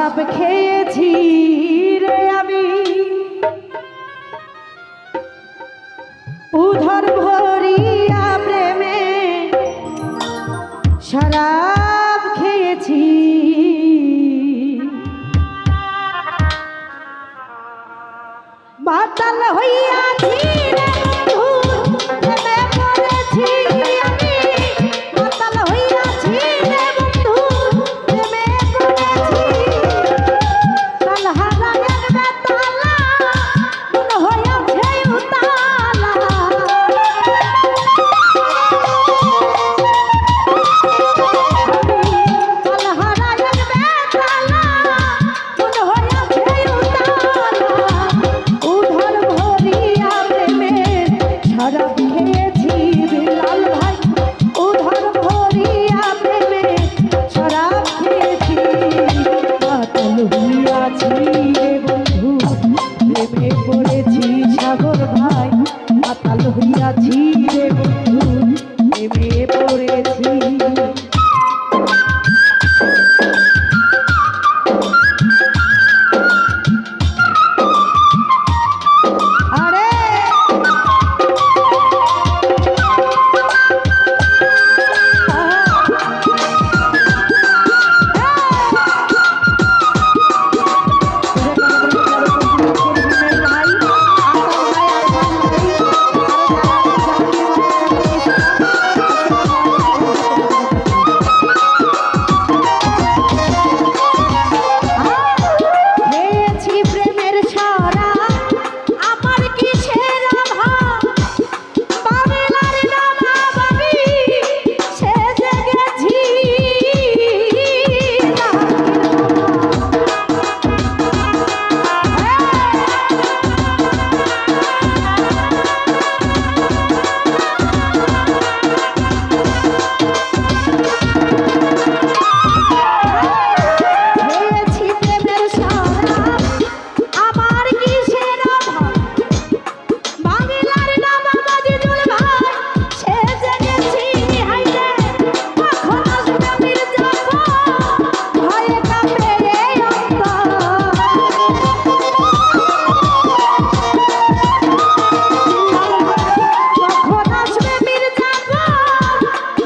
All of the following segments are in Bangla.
শরাব খেয়েছি রে আমি উধর ভরিয়া প্রেমে শরাব খেয়েছি মাতাল হইয়াছি রে বন্ধু প্রেমে পড়েছি আমি মাতাল হইয়াছি রে বন্ধু প্রেমে পড়েছি তালহারা একবে তালা মন হইয়াছে উতালা তালহারা একবে তালা মন হইয়াছে উতালা উধর ভরিয়া প্রেমে শরাব খেয়েছি বিলাল ভাই উধর ভরিয়া প্রেমে শরাব খেয়েছি মাতাল হইয়াছি রে বন্ধু প্রেমে পড়েছি সাগর ভাই মাতাল হইয়াছি রে বন্ধু প্রেমে পড়েছি আরে খেয়েছি প্রেমের শরাব আমার কিসের অভাব বাংলার নবাব আমি সেজে গেছি খেয়েছি প্রেমের শরাব আমার কিসের অভাব বাংলার নবাব আজিজুল ভাই সেজে গেছি হাইরে কখন আসবে মির্জাফর ভয়ে কাঁপে এই অন্তর কখন আসবে মির্জাফর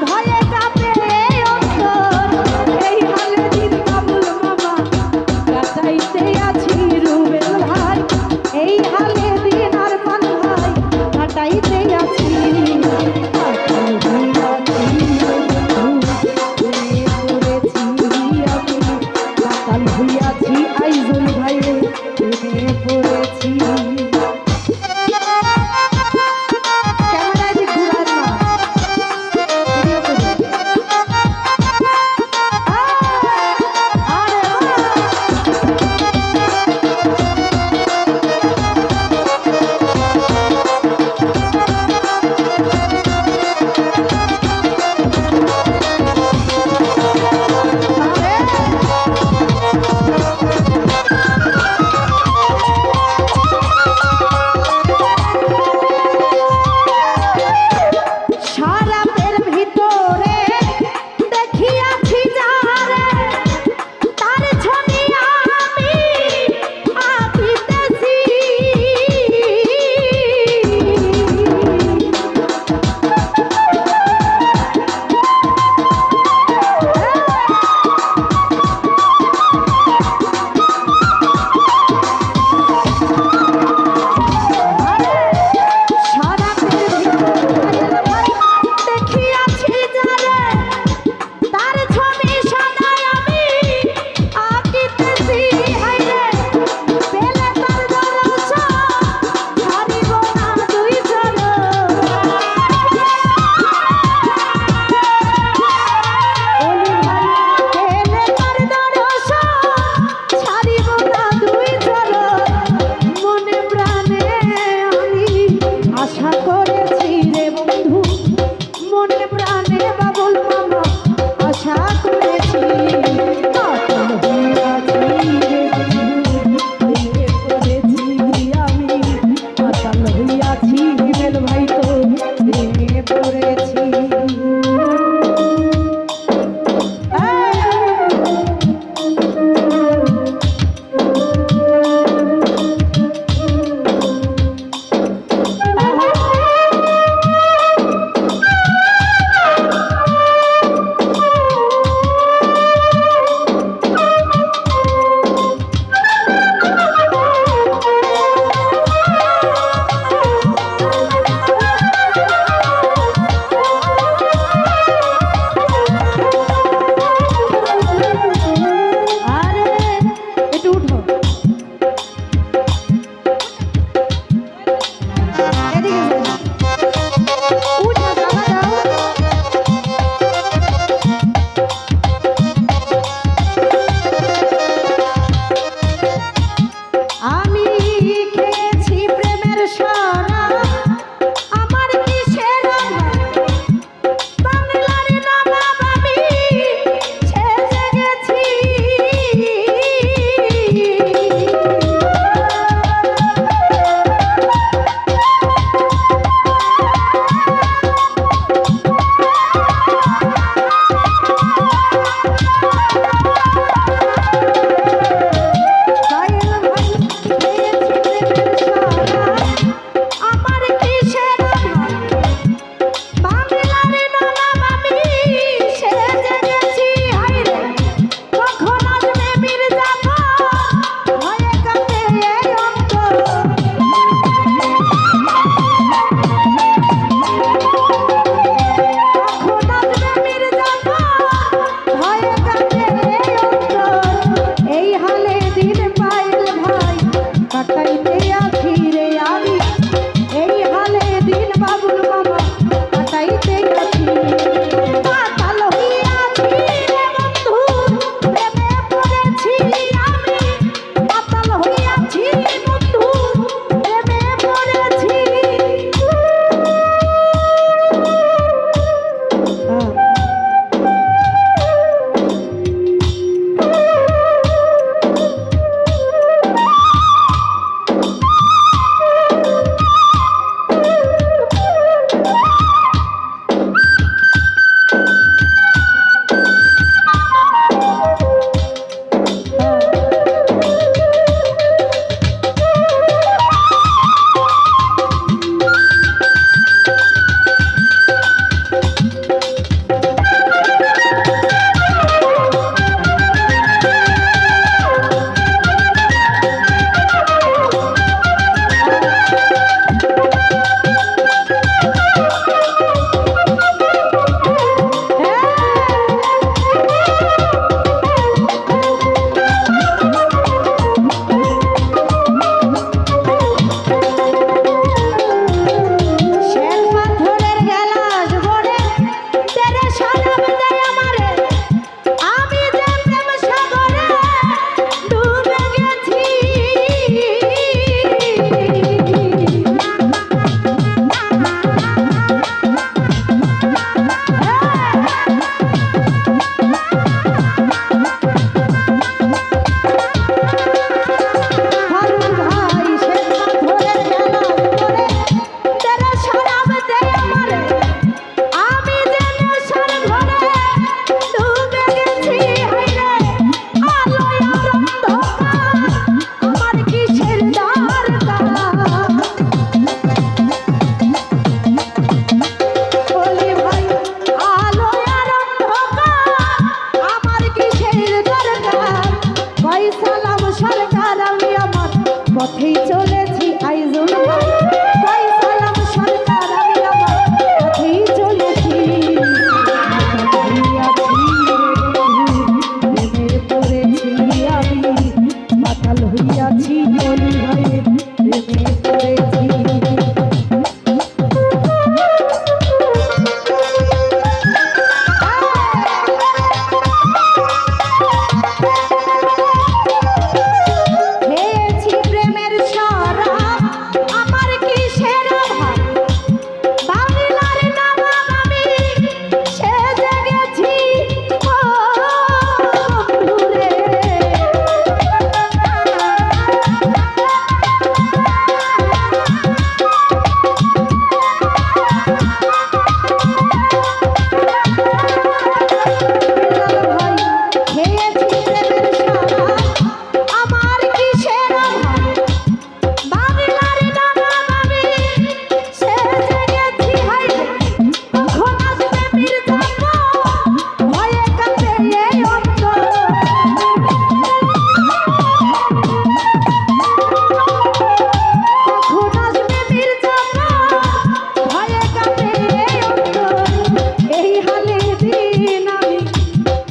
ভয়ে কাঁপে এই অন্তর এই হালে দিন কাবুল মামা কাটাইতে আছি রুবেল ভাই এই হালে দিন আর পান ভাই কাটাইতে আছি মাতাল হইয়াছি রে বন্ধু প্রেমে পড়েছি আমি মাতাল হইয়াছি আইজুল ভাই প্রেমে পড়েছি ক্যামেরা দিক ঘুরান না ভিডিও করে আরে আরে সরকার আমি আমার পথেই চলেছি আইজুল ভাই সালাম সরকার আমি আমার পথেই চলেছি প্রেমের পড়েছি আমি মাতাল হইয়াছি বলি ভাই প্রেমে পড়েছি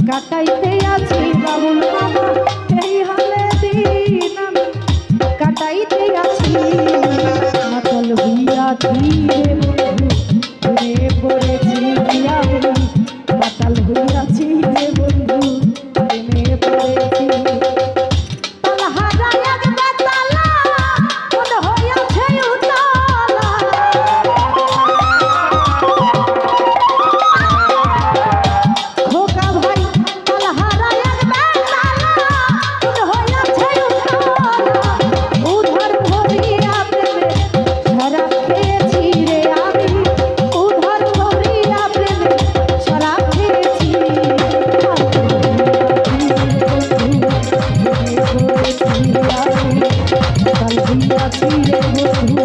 কাটাইতে আছি বাবুল মামা এই হালে দিন আমি কাটাইতে আছি মাতাল হইয়াছি রে বন্ধু রে পড়েছি আমি মাতাল হইয়াছি রে বন্ধু প্রেমে পড়েছি কাল হইয়াছি রে বন্ধু